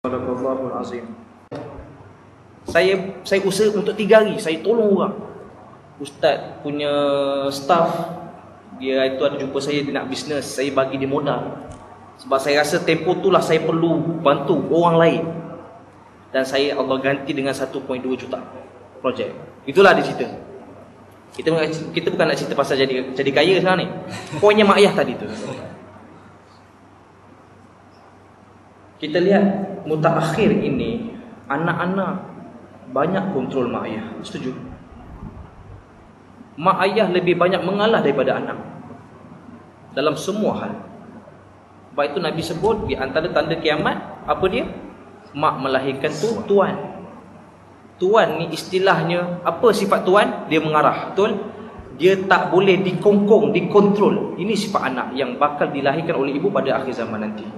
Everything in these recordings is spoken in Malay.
Sadaqallahul azim. Saya usaha untuk 3 hari saya tolong orang. Ustaz punya staff dia itu ada jumpa saya, dia nak bisnes, saya bagi dia modal. Sebab saya rasa tempoh itulah saya perlu bantu orang lain. Dan saya Allah ganti dengan 1.2 juta projek. Itulah dia cerita. Kita bukan nak cerita pasal jadi kaya sekarang ni. Poinnya mak ayah tadi tu. Kita lihat mutaakhir ini, anak-anak banyak kontrol mak ayah. Setuju? Mak ayah lebih banyak mengalah daripada anak dalam semua hal. Sebab itu Nabi sebut di antara tanda kiamat, apa dia? Mak melahirkan tu tuan. Tuan ni istilahnya, apa sifat tuan? Dia mengarah, betul? Dia tak boleh dikongkong, dikontrol. Ini sifat anak yang bakal dilahirkan oleh ibu pada akhir zaman nanti.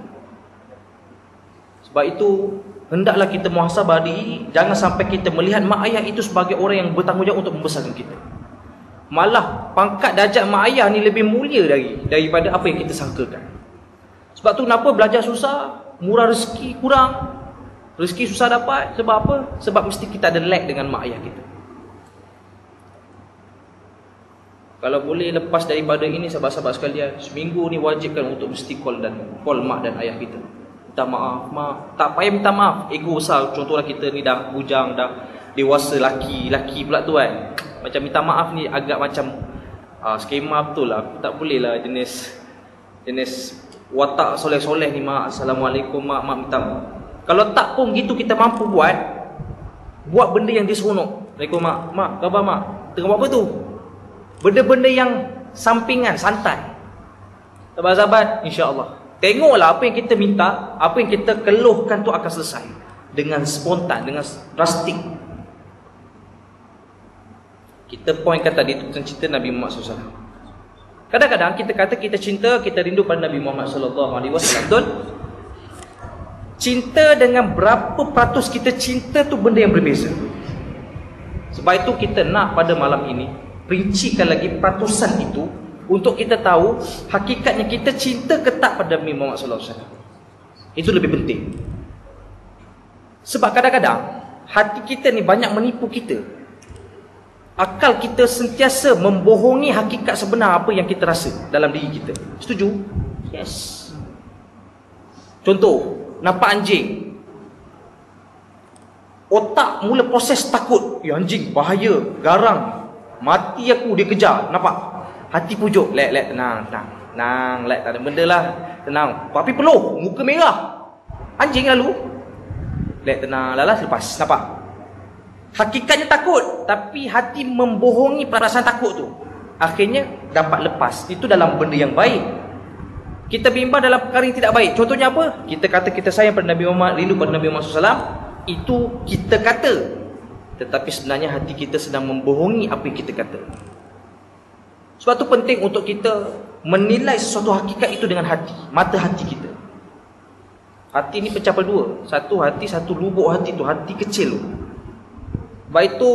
Sebab itu hendaklah kita muhasabah diri. Jangan sampai kita melihat mak ayah itu sebagai orang yang bertanggungjawab untuk membesarkan kita. Malah pangkat darjat mak ayah ni lebih mulia daripada apa yang kita sangkakan. Sebab tu kenapa belajar susah, murah rezeki kurang, rezeki susah dapat. Sebab apa? Sebab mesti kita ada lag dengan mak ayah kita. Kalau boleh lepas daripada ini, sahabat-sahabat sekalian, seminggu ni wajibkan untuk mesti call mak dan ayah kita. Minta maaf, mak. Tak payah minta maaf. Ego besar. Contohlah kita ni dah bujang, dah dewasa, laki pula tu kan. Macam minta maaf ni agak macam skema betul lah. Tak boleh lah jenis watak soleh-soleh ni, mak. Assalamualaikum, mak minta maaf. Kalau tak pun gitu kita mampu buat benda yang dia seronok. Assalamualaikum, mak, khabar mak? Tengah buat apa tu? Benda-benda yang sampingan, santai. Sahabat-sahabat, insya-Allah tengoklah apa yang kita minta, apa yang kita keluhkan tu akan selesai dengan spontan, dengan drastik. Kita poinkan tadi tu tentang cinta Nabi Muhammad SAW. Kadang-kadang kita kata kita cinta, kita rindu pada Nabi Muhammad SAW, betul? Cinta dengan berapa peratus kita cinta tu benda yang berbeza. Sebab itu kita nak pada malam ini rincikan lagi peratusan itu, untuk kita tahu hakikatnya kita cinta ke tak pada Nabi Muhammad SAW. Itu lebih penting. Sebab kadang-kadang hati kita ni banyak menipu kita. Akal kita sentiasa membohongi hakikat sebenar apa yang kita rasa dalam diri kita. Setuju? Yes. Contoh, nampak anjing, otak mula proses takut. Ya, anjing bahaya, garang, mati aku, dia kejar. Nampak? Hati pujuk, lek, tenang, lek, tak ada benda lah, tenang. Tapi peluh, muka merah, anjing lalu, lek, tenang, lalas lepas. Nampak? Hakikatnya takut, tapi hati membohongi perasaan takut tu. Akhirnya dapat lepas. Itu dalam benda yang baik. Kita bimbang dalam perkara yang tidak baik. Contohnya apa? Kita kata kita sayang pada Nabi Muhammad, rindu pada Nabi Muhammad SAW. Itu kita kata, tetapi sebenarnya hati kita sedang membohongi apa yang kita kata. Sebab tu penting untuk kita menilai sesuatu hakikat itu dengan hati, mata hati kita. Hati ni pecah pada 2. Satu hati, satu lubuk hati tu, hati kecil tu. Sebab itu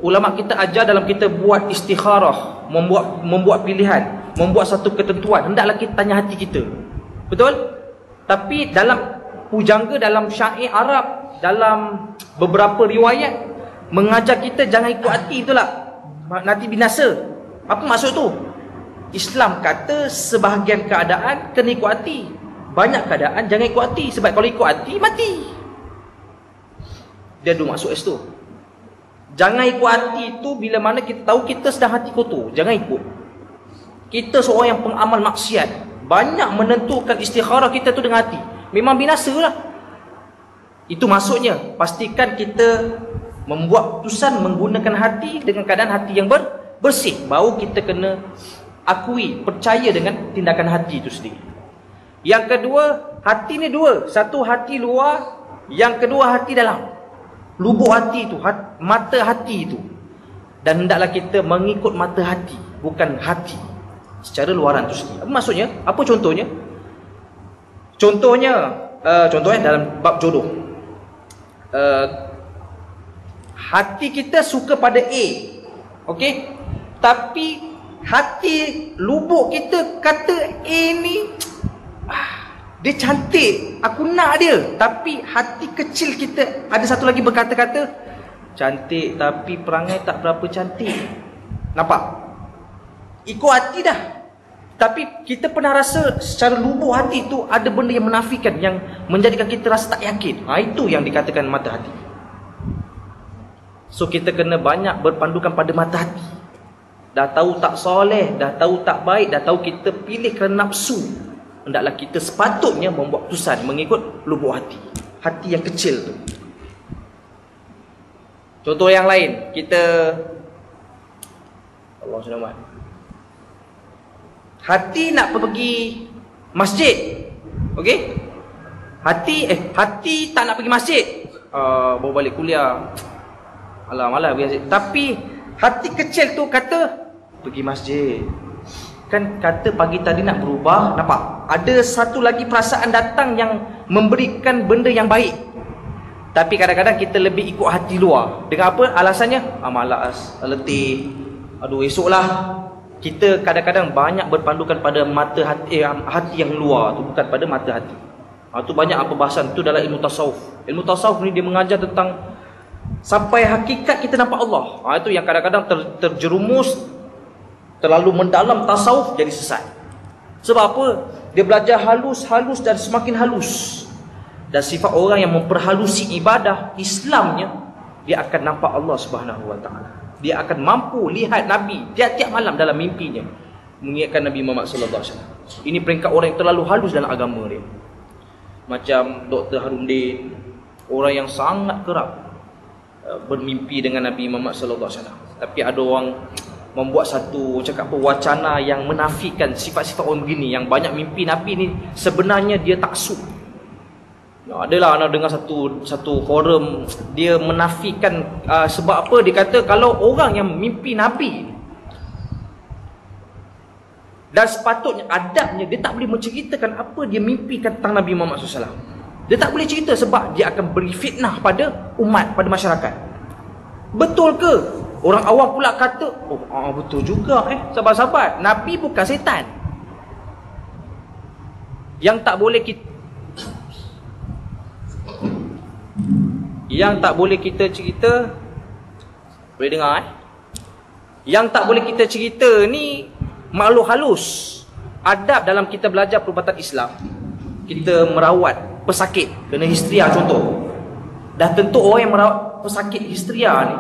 ulama kita ajar dalam kita buat istikharah, membuat pilihan, membuat satu ketentuan, hendaklah kita tanya hati kita. Betul? Tapi dalam pujangga, dalam syair Arab, dalam beberapa riwayat mengajar kita jangan ikut hati, itulah nanti binasa. Apa maksud tu? Islam kata sebahagian keadaan kena ikut hati, banyak keadaan jangan ikut hati. Sebab kalau ikut hati, mati. Dia ada maksud tu. Jangan ikut hati tu bila mana kita tahu kita sedang hati kotor. Jangan ikut. Kita seorang yang pengamal maksiat, banyak menentukan istikharah kita tu dengan hati, memang binasa lah. Itu maksudnya pastikan kita membuat keputusan menggunakan hati dengan keadaan hati yang bersih. Baru kita kena akui, percaya dengan tindakan hati itu sendiri. Yang kedua, hati ni 2. Satu hati luar, yang kedua hati dalam. Lubuk hati itu, mata hati itu. Dan hendaklah kita mengikut mata hati, bukan hati secara luaran itu sendiri. Apa maksudnya? Apa contohnya? Contohnya dalam bab jodoh. Hati kita suka pada A, okey? Tapi hati lubuk kita kata A ni Dia cantik, aku nak dia. Tapi hati kecil kita ada satu lagi berkata-kata, cantik tapi perangai tak berapa cantik. Nampak? Ikut hati dah. Tapi kita pernah rasa secara lubuk hati tu ada benda yang menafikan, yang menjadikan kita rasa tak yakin. Itu yang dikatakan mata hati. So kita kena banyak berpandukan pada mata hati. Dah tahu tak soleh, dah tahu tak baik, dah tahu kita pilih kerana nafsu, hendaklah kita sepatutnya membuat keputusan mengikut lubuk hati. Hati yang kecil tu. Contoh yang lain, kita Allah SWT, hati nak pergi masjid. Okey? Hati tak nak pergi masjid. Baru balik kuliah. Alah, malas pergi masjid. Tapi hati kecil tu kata pergi masjid. Kan kata pagi tadi nak berubah. Nampak? Ada satu lagi perasaan datang yang memberikan benda yang baik. Tapi kadang-kadang kita lebih ikut hati luar. Dengan apa? Alasannya? Malas, letih. Aduh, esoklah. Kita kadang-kadang banyak berpandukan pada mata hati, hati yang luar tu, bukan pada mata hati. Tu banyak perbahasan tu dalam ilmu tasawuf. Ilmu tasawuf ni dia mengajar tentang sampai hakikat kita nampak Allah. Itu yang kadang-kadang terjerumus terlalu mendalam tasawuf jadi sesat. Sebab apa? Dia belajar halus dan semakin halus. Dan sifat orang yang memperhalusi ibadah Islamnya, dia akan nampak Allah Subhanahu Wa Taala. Dia akan mampu lihat Nabi tiap-tiap malam dalam mimpinya, mengingatkan Nabi Muhammad sallallahu alaihi wasallam. Ini peringkat orang yang terlalu halus dalam agama dia. Macam Dr. Harundin, orang yang sangat kerap bermimpi dengan Nabi Muhammad sallallahu alaihi wasallam. Tapi ada orang membuat satu wacana yang menafikan sifat-sifat orang begini, yang banyak mimpi Nabi ni sebenarnya dia taksub. Adalah anak dengar satu forum, dia menafikan sebab apa? Dia kata kalau orang yang mimpi Nabi, dan sepatutnya adabnya dia tak boleh menceritakan apa dia mimpikan tentang Nabi Muhammad SAW. Dia tak boleh cerita sebab dia akan beri fitnah pada umat, pada masyarakat. Betul ke? Orang awam pula kata, betul juga sahabat-sahabat, Nabi bukan setan. Yang tak boleh kita cerita, boleh dengar yang tak boleh kita cerita ni makhluk halus. Adab dalam kita belajar perubatan Islam, kita merawat pesakit kena histeria contoh. Dah tentu orang yang merawat pesakit histeria ni,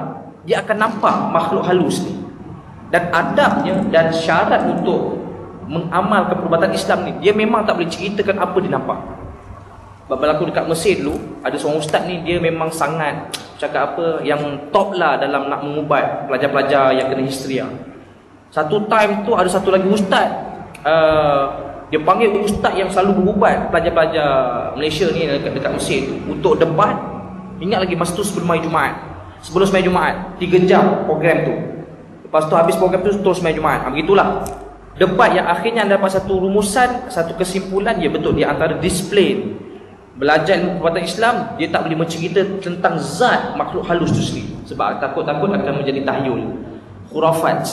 dia akan nampak makhluk halus ni. Dan adabnya dan syarat untuk mengamalkan perubatan Islam ni, dia memang tak boleh ceritakan apa dia nampak. Berlaku dekat Mesir dulu, ada seorang ustaz ni, dia memang sangat cakap apa, yang top lah dalam nak mengubat pelajar-pelajar yang kena histeria. Satu time tu ada satu lagi ustaz, dia panggil ustaz yang selalu berubat pelajar-pelajar Malaysia ni dekat Mesir tu untuk debat. Ingat lagi masa tu sebelum hari Jumaat, 3 jam program tu. Lepas tu habis program tu terus main Jumaat. Begitulah debat yang akhirnya dapat satu rumusan, satu kesimpulan. Ya betul, dia antara disiplin belajar ilmu perubatan Islam, dia tak boleh mencerita tentang zat makhluk halus tu sendiri, sebab takut-takut akan menjadi tahyul, khurafat,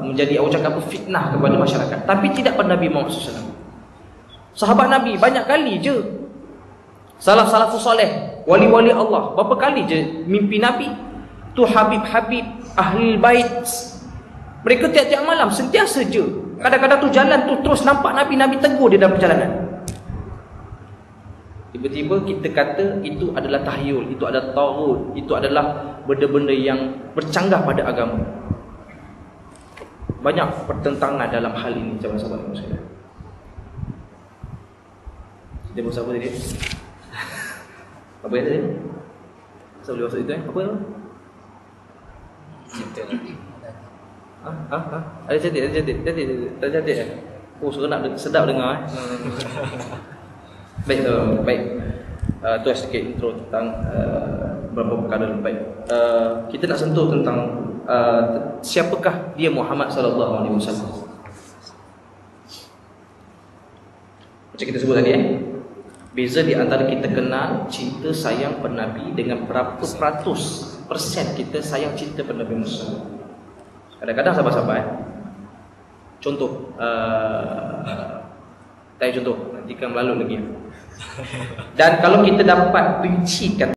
menjadi orang cakap fitnah kepada masyarakat. Tapi tidak pada Nabi Muhammad SAW. Sahabat Nabi banyak kali je, salafus soleh, wali-wali Allah, berapa kali je mimpi Nabi tu habib-habib ahli bait. Mereka tiap-tiap malam sentiasa je, kadang-kadang tu jalan tu terus nampak Nabi tegur dia dalam perjalanan. Tiba-tiba kita kata itu adalah tahyul, itu adalah taghut, itu adalah benda-benda yang bercanggah pada agama. Banyak pertentangan dalam hal ini, sahabat-sahabat sekalian. Dia bahasa apa tadi? Apa yang tadi? Saya boleh bahasa itu Apa yang? Cinta. Ada cantik. Oh, sedap dengar Baik. Tu sedikit intro tentang beberapa perkara baik. Kita nak sentuh tentang siapakah dia Muhammad sallallahu alaihi wasallam. Macam kita sebut tadi beza di antara kita kenal cinta sayang pada Nabi dengan berapa peratus persen kita sayang cinta pada Nabi Musa. Kadang-kadang sahabat-sahabat, contoh, contoh ikan melalut lagi. Dan kalau kita dapat rincikan